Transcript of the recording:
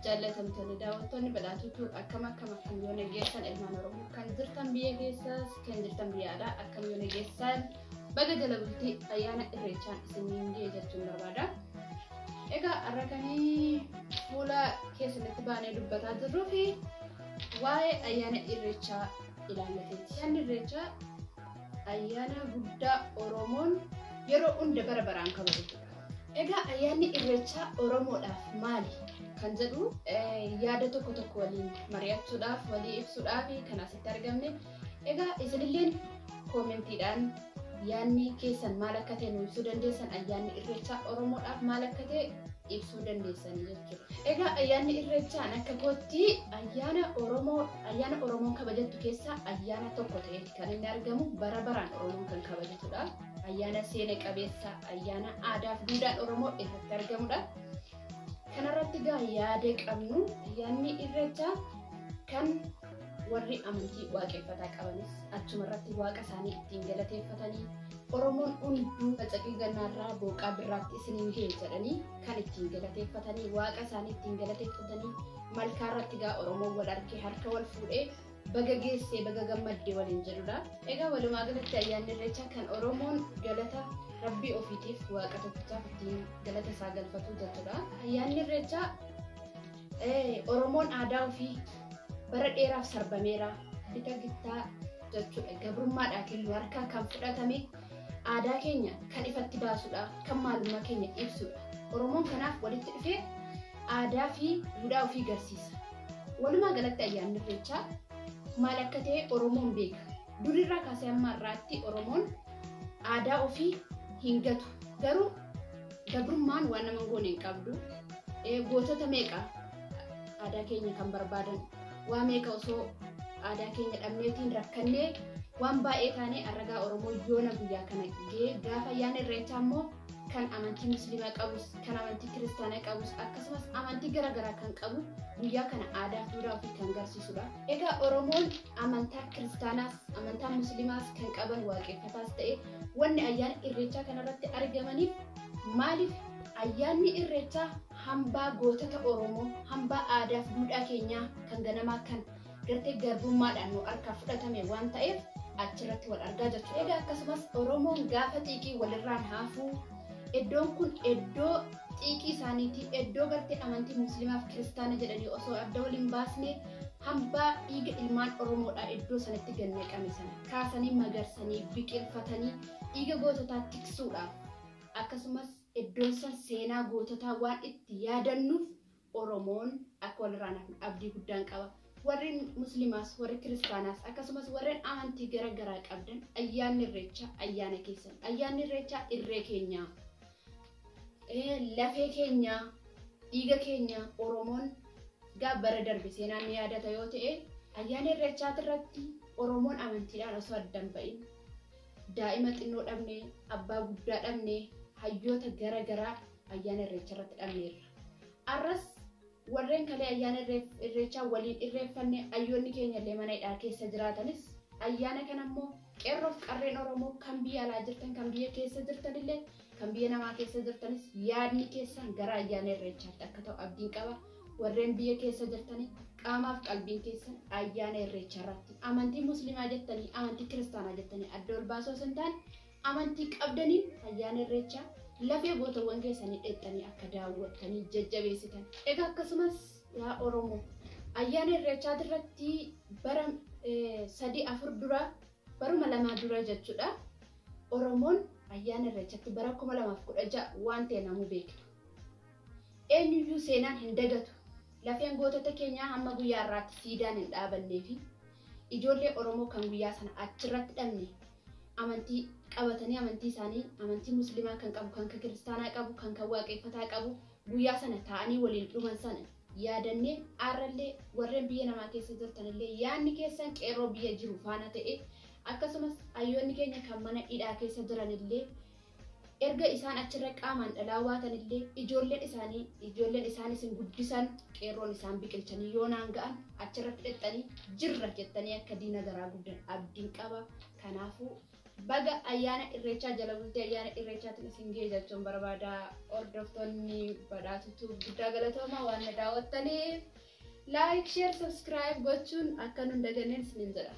jaallatamtoonni daawwattoonni badhaatuutu akkam yoo nageessan ilmaan Oromoo kan jirtan biyya keessas kan jirtan biyya alaa akkam yoo nageessan baga jala bultii ayyaana irreechaan isiniin ga'e jechuun barbaada. Egaa arrakanii fuula keessatti baanee dubbataa jirruu fi waa'ee ayyaana irreechaa ilaallateeti. Ayyaanni irreechaa ayyaana guddaa Oromoon yeroo hunda bara baraan kabajatudha. Egaa ayyaanni irreechaa Oromoodhaaf maali kan jedhu yaada tokko waliin mari'achuudhaaf walii ibsuudhaaf kan asitti argamne. Egaa isinilleen koomentiidhaan yaadni keessan maal akka ta'e nu ibsuu dandeessan, ayyaanni irreechaa Oromoodhaaf maal akka ta'e ibsuu dandeessan jechuudha. Egaa ayyaanni irreechaa akka kootti ayyaana Oromoon kabajattu keessaa ayyaana tokko ta'eeti kan inni argamu, bara baraan Oromoon kan kabajatudha. Ayyaana seena qabeessa, ayyaana aadaa fi duudhaan Oromoo irratti argamudha. Kanarratti gaa yaada qabnu ayyaanni irreechaa kan warri amantii waaqeffataa qabanis achumarratti waaqa isaanii ittiin galateeffatanii Oromoon hunduu facaqii gannaarraa booqaa birraatti isiniin ga'e jedhanii kan ittiin galateeffatanii waaqa isaanii ittiin galateeffatanii malkaarratti gaa Oromoon wal argee harka wal fuudhee baga geessee baga gammaddee waliin jedhudha. Egaa walumaa galatti ayyaanni irreechaa kan Oromoon galata Rabbii ofiitiif waaqa tokkichaaf ittiin galata isaa galfatu jechuudha. Ayyaanni irreechaa Oromoon aadaa ofii bara dheeraaf sarbameera, bita gittaa jechuudha. Gabrummaadhaatiin harkaa kan fudhatame aadaa keenya kan ifatti baasudha, kan maalummaa keenya ibsudha. Oromoon kanaaf walitti dhufee aadaa fi duudhaa ofii agarsiisa. Walumaa galatti ayyaanni irreechaa maal akka ta'e Oromoon beeka. Durirraa kaasee amma har'aatti Oromoon aadaa ofii hin gatu. Garuu gabrummaan waan nama goone hin qabdu. Gootota meeqa aadaa keenya kan barbaadan, waa meeqa osoo aadaa keenya dhabneetiin rakkannee waan baay'ee taanee arragaa Oromoo yoona guyyaa kana ga'e gaafa ayyaana irreechaa immoo kan amantii musliimaa qabus, kan amantii kiristaanaa qabus, akkasumas amantii garaagaraa kan qabu guyyaa kana aadaa fi duudhaa ofii kan agarsiisudha. Egaa Oromoon amantaa kiristaanaas, amantaa musliimaas kan qaban waaqeffataas ta'e wanni ayyaana irreechaa kanarratti argamaniif maaliif ayyaanni irreechaa hambaa gootota Oromoo, hambaa aadaa fi duudhaa keenyaa kan ganamaa kan gartee garbummaadhaan nu harkaa fudhatame waan ta'eef achirratti wal argaa jechuudha. Egaa akkasumas Oromoon gaafa xiiqii walirraan haafuu iddoon kun iddoo xiiqii isaaniiti, iddoo gartee amantii musliimaa fi kiristaana jedhanii osoo adda waliin baasne hambaa dhiiga ilmaan Oromoodhaa iddoo sanatti gannaqame sana kaasanii magarsanii biqilfatanii dhiiga goototaa tiksuudhaaf akkasumas iddoon san seenaa goototaa waan itti yaadannuuf Oromoon akka walirraan hafne abdii guddaan qaba. Warri musliimaas, warri kiristaanaas akkasumas warreen amantii garaagaraa qabdan ayyaanni irreechaa ayyaana keessan. Ayyaanni irreechaa irree keenyaa, lafee keenyaa, dhiiga keenyaa. Oromoon bara darbe seenaan ni yaadata yoo ta'e ayyaana irreechaa irratti Oromoon amantiidhaan osoo addan ba'in daa'ima xinnoo dhabnee, abbaa guddaa dhabnee, hayyoota garaagaraa ayyaana irreechaa irratti dhabneerra. Arras warreen kalee ayyaana irreechaa waliin irreeffanne hayyoonni keenya illee mana hidhaa keessa jiraatanis ayyaana kana immoo qeerroof qarreen Oromoo kan biyya alaa jirtan, kan biyya keessa jirtan illee kan biyya namaa keessa jirtanis yaadni keessan gara ayyaana irreechaatti akka ta'u abdiin qaba. Warreen biyya keessa jirtanii qaamaaf qalbiin keessan ayyaana irreechaa irratti amantii musliimaa jettanii, amantii kiristaanaa jettanii adda ol baasoo hin taane amantii qabdaniin ayyaana irreechaa lafee gootawwan keessanii dheettanii akka daawwattanii jajjabeessitan. Egaa akkasumas yaa Oromoo ayyaana irreechaa irratti bara 3-4 dura, baruma 2 dura jechuudha, Oromoon ayyaana irreechaatti bara 2016 waan ta'e namuu beekna. Eenyuyyuu seenaan hin dagatu. Lafeen gootota keenyaa hamma guyyaa har'aatti siidaan hin dhaabannee fi ijoollee Oromoo kan guyyaa sana achirratti dhabne amantii qabatanii amantii isaanii, amantii musliimaa kan qabu, kan kiristaanaa qabu, kan waaqeffataa qabu guyyaa sana taa'anii waliin dhuman sana yaadannee aarrallee warreen biyya namaa keessa jirtanillee yaadni keessan qeerroo biyya jiru faana ta'e akkasumas hayyoonni keenya kan mana hidhaa keessa jiranillee erga isaan achirra qaamaan dhalaa waatanillee ijoolleen isaanii isin guddisan qeerroon isaan biqilchanii yoo naan ga'an achirratti dhexxanii jirra jettanii akka diina garaa guddan abdiin qaba. Kanaafuu baga ayyaana irreechaa jala bultii ayyaana irreechaatiin isin ga'e jechuun barbaada. Hordoftoonni badhaatutu guddaa galatooma waan na daawwattaniif like share subscribe gochuun akka nu hin daganneen isiniin jedha.